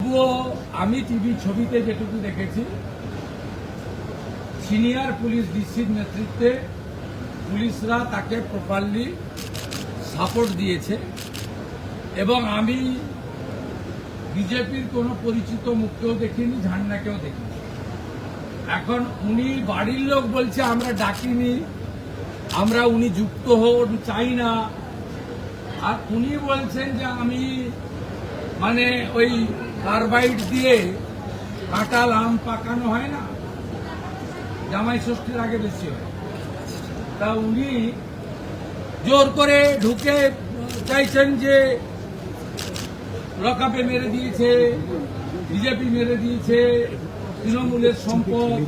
তবুও আমি টিভি ছবিতে যেটুকু দেখেছি, সিনিয়র পুলিশ ডিসির নেতৃত্বে পুলিশরা তাকে প্রপারলি সাপোর্ট দিয়েছে এবং আমি বিজেপির কোনো পরিচিত মুখকেও দেখিনি, ঝান্ডাকেও দেখিনি। এখন উনি বাড়ির লোক বলছে আমরা ডাকিনি, আমরা উনি যুক্ত হন চাই না, আর উনি বলছেন যে আমি মানে ওই কার্বাইড দিয়ে কাঁঠাল আম পাকানো হয় না, জামাই ষষ্ঠীর আগে বেশি হয়, তা উনি জোর করে ঢুকে চাইছেন যে লকআপে মেরে দিয়েছে, বিজেপি মেরে দিয়েছে, তৃণমূলের সম্পদ।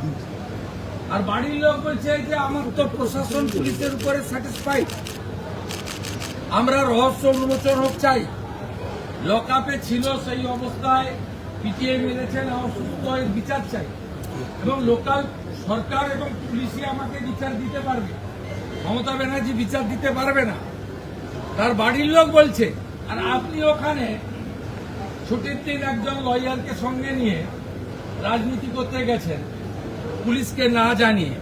আর বাড়ির লোক বলছে যে আমার তো প্রশাসন পুলিশের উপরে স্যাটিসফাইড, আমরা রহস্য উন্মোচন হোক চাই। লকআপে ছিল সেই অবস্থায় পিটিয়ে মেরেছেন, অসুস্থ, এর বিচার চাই এবং লোকাল সরকার এবং পুলিশই আমাকে বিচার দিতে পারবে, মমতা ব্যানার্জি বিচার দিতে পারবে না, তার বাড়ির লোক বলছে। আর আপনি ওখানে ছুটির দিন একজন লয়ারকে সঙ্গে নিয়ে রাজনীতি করতে গেছেন পুলিশকে না জানিয়ে।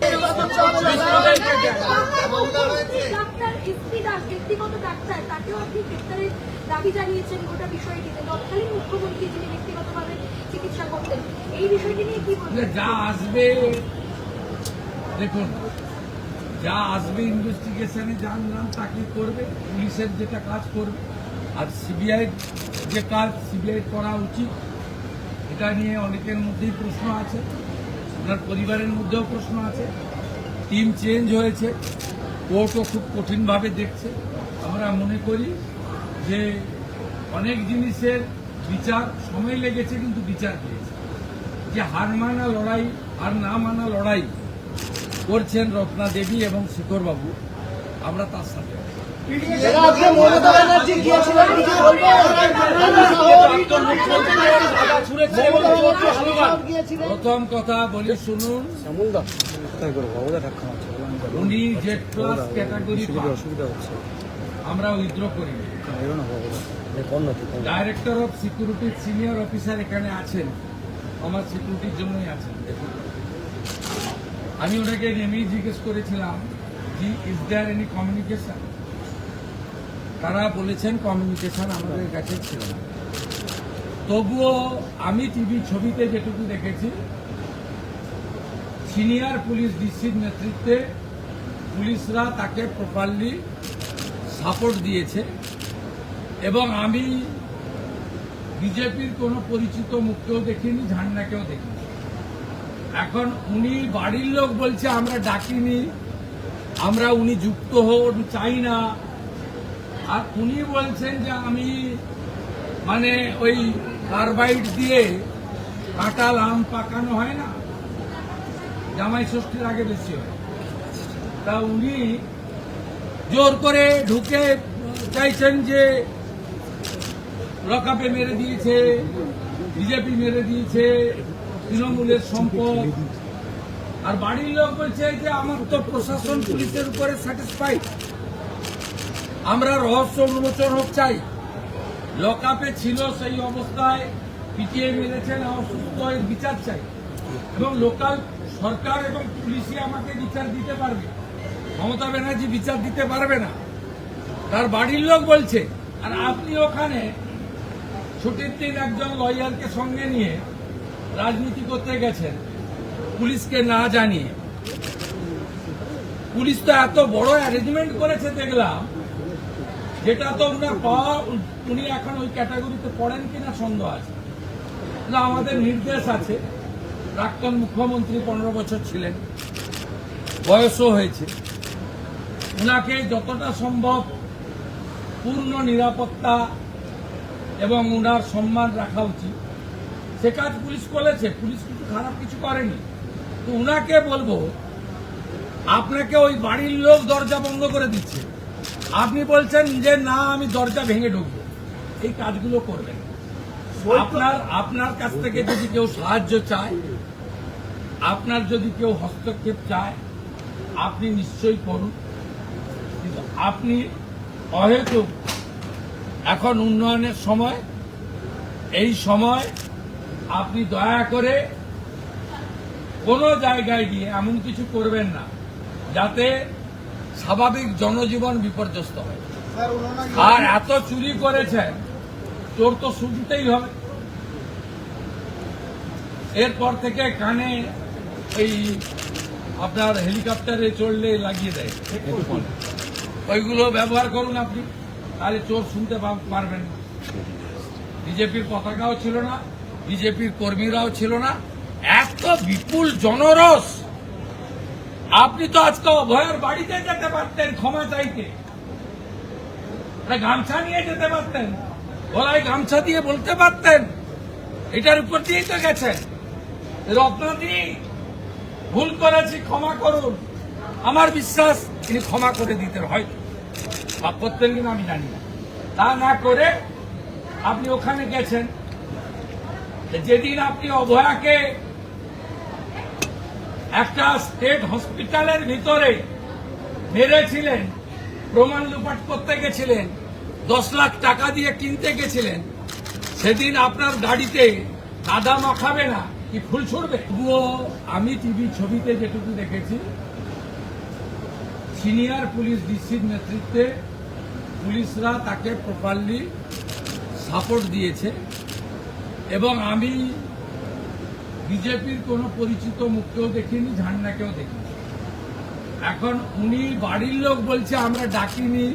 যা আসবে দেখুন, যা আসবে ইনভেস্টিগেশনে জানলাম তাকে করবে, পুলিশের যেটা কাজ করবে। আর সিবিআই যে কাজ সিবিআই করা উচিত, এটা নিয়ে অনেকের মধ্যেই প্রশ্ন আছে, ওনার পরিবারের মধ্যেও প্রশ্ন আছে। টিম চেঞ্জ হয়েছে, কোর্টও খুব কঠিনভাবে দেখছে। আমরা মনে করি যে অনেক জিনিসের বিচার সময় লেগেছে, কিন্তু বিচার পেয়েছে। যে হার মানা লড়াই আর না মানা লড়াই করছেন রত্না দেবী এবং শেখর বাবু, আমরা তার সাথে। প্রথম কথা বলি শুনুন, উনি জেড প্লাস ক্যাটাগরি আমরা উইথড্র করি। ডাইরেক্টর অফ সিকিউরিটির সিনিয়র অফিসার এখানে আছেন, আমার সিকিউরিটির জন্যই আছেন। দেখুন, আমি ওনাকে নেমেই জিজ্ঞেস করেছিলাম জি ইজ দেয়ার এনি কমিউনিকেশন, তারা বলেছেন কমিউনিকেশন আমাদের কাছে ছিল না। তবুও আমি টিভি ছবিতে যেটুকু দেখেছি, সিনিয়র পুলিশ ডিসির নেতৃত্বে পুলিশরা তাকে প্রপারলি সাপোর্ট দিয়েছে এবং আমি বিজেপির কোনো পরিচিত মুখকেও দেখিনি, ঝান্ডাকেও দেখিনি। এখন উনি বাড়ির লোক বলছে আমরা ডাকিনি, আমরা উনি যুক্ত হন চাই না, আর উনি বলছেন যে আমি মানে ওই কার্বাইড দিয়ে কাঁঠাল আম পাকানো হয় না, জামাই ষষ্ঠীর আগে বেশি হয়, তা উনি জোর করে ঢুকে চাইছেন যে লকআপে মেরে দিয়েছে, বিজেপি মেরে দিয়েছে, তৃণমূলের সম্পদ। আর বাড়ির লোক বলছে যে আমার তো প্রশাসন পুলিশের উপরে স্যাটিসফাইড, আমরা রহস্য উন্মোচন হোক চাই। লকআপে ছিল সেই অবস্থায় পিটিয়ে মেরেছেন, অসুস্থ, এর বিচার চাই এবং লোকাল সরকার এবং পুলিশই আমাকে বিচার দিতে পারবে, মমতা ব্যানার্জি বিচার দিতে পারবে না, তার বাড়ির লোক বলছে। আর আপনি ওখানে ছুটির দিন একজন লয়ারকে সঙ্গে নিয়ে রাজনীতি করতে গেছেন পুলিশকে না জানিয়ে। পুলিশ তো এত বড় অ্যারেঞ্জমেন্ট করেছে দেখলাম, যেটা তো ওনার পাওয়া, উনি এখন ওই ক্যাটাগরিতে পড়েন কিনা সন্দেহ আছে। আমাদের নির্দেশ আছে, প্রাক্তন মুখ্যমন্ত্রী 15 বছর ছিলেন, বয়সও হয়েছে, উনাকে যতটা সম্ভব পূর্ণ নিরাপত্তা এবং উনার সম্মান রাখা উচিত। সে কাজ পুলিশ করেছে, পুলিশ কিন্তু খারাপ কিছু করেনি। তো উনাকে বলবো, আপনাকে ওই বাড়ির লোক দরজা বন্ধ করে দিচ্ছে, আপনি বলছেন যে না আমি দরজা ভেঙে ঢুকবো, এই কাজগুলো করবেন। আপনার কাছ থেকে যদি কেউ সাহায্য চায়, আপনার যদি কেউ হস্তক্ষেপ চায়, আপনি নিশ্চয়ই করুন, কিন্তু আপনি অহেতুক এখন উন্নয়নের সময়, এই সময় আপনি দয়া করে কোনো জায়গায় গিয়ে এমন কিছু করবেন না যাতে স্বাভাবিক জনজীবন বিপর্যস্ত হয়। আর এত চুরি করেছেন, চোর তো শুনতেই হবে। এরপর থেকে কানে এই আপনার হেলিকপ্টারে চড়লে লাগিয়ে দেয়, ওইগুলো ব্যবহার করুন আপনি, তাহলে চোর শুনতে পারবেন না। বিজেপির পতাকাও ছিল না, বিজেপির কর্মীরাও ছিল না, এত বিপুল জনরস। আপনি তো আজকে অভয়ের বাড়িতে যেতে পারতেন ক্ষমা চাইতে, গামছা নিয়ে যেতে পারতেন, গলায় গামছা দিয়ে বলতে পারতেন এটার উপর দিয়েই তো গেছেন, রত্নাদি ভুল করেছি ক্ষমা করুন। আমার বিশ্বাস তিনি ক্ষমা করে দিতেন, হয়তো বা করতেন কিনা আমি জানি না। তা না করে আপনি ওখানে গেছেন। যেদিন আপনি অভয়াকে একটা স্টেট হসপিটালের ভিতরে মেরেছিলেন, প্রমাণ লোপাট করতে গেছিলেন, 10 লাখ টাকা দিয়ে কিনতে গেছিলেন, সেদিন আপনার গাড়িতে কাদা মাখাবে না কি ফুল ছুড়বে? তবুও আমি টিভি ছবিতে যেটুকু দেখেছি, সিনিয়র পুলিশ ডিসির নেতৃত্বে পুলিশরা তাকে প্রপারলি সাপোর্ট দিয়েছে এবং আমি বিজেপির কোনো পরিচিত মুখকেও দেখিনি, ঝান্ডাকেও দেখিনি। এখন উনি বাড়ির লোক বলছে আমরা ডাকিনি,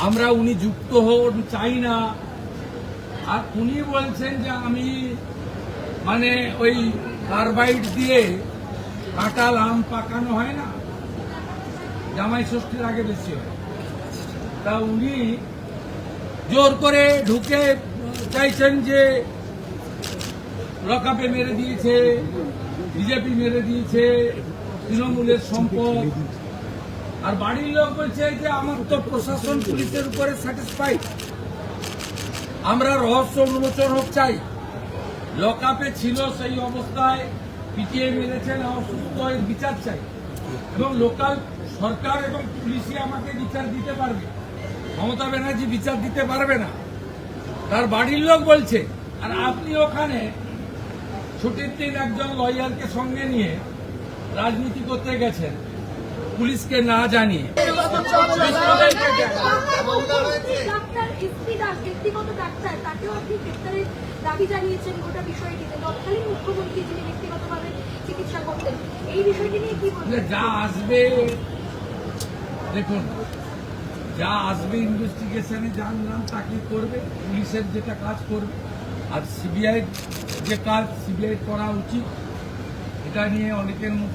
আমরা উনি যুক্ত হন চাই না, আর উনি বলছেন যে আমি মানে ওই কার্বাইড দিয়ে কাঁঠাল আম পাকানো হয় না, জামাই ষষ্ঠীর আগে বেশি হয়, তা উনি জোর করে ঢুকে চাইছেন যে লকআপে মেরে দিয়েছে, বিজেপি মেরে দিয়েছে, তৃণমূলের সম্পদ। আর বাড়ির লোক বলছে যে আমার তো প্রশাসন পুলিশের উপরে স্যাটিসফাইড, আমরা রহস্য উন্মোচন হোক চাই। লকআপে ছিল সেই অবস্থায়, পিটিয়ে মেরেছেন, অসুস্থ, এর বিচার চাই এবং লোকাল সরকার এবং পুলিশই আমাকে বিচার দিতে পারবে, মমতা ব্যানার্জি বিচার দিতে পারবে না, তার বাড়ির লোক বলছে। আর আপনি ওখানে ছুটির দিন একজন লয়ারকে সঙ্গে নিয়ে রাজনীতি করতে গেছেন, পুলিশকে না জানিয়ে। দাবি জানিয়েছেন গোটা বিষয়টিতে, তৎকালীন মুখ্যমন্ত্রী যিনি ব্যক্তিগতভাবে চিকিৎসা করতেন, এই বিষয়টি নিয়ে কি বলবেন? যা আসবে দেখুন, যা আসবে ইনভেস্টিগেশনে যার নাম তাকে করবে, পুলিশের যেটা কাজ করবে, আর সিবিআই যে কাজ সিবিআই করা উচিত, এটা নিয়ে অনেকের মুখ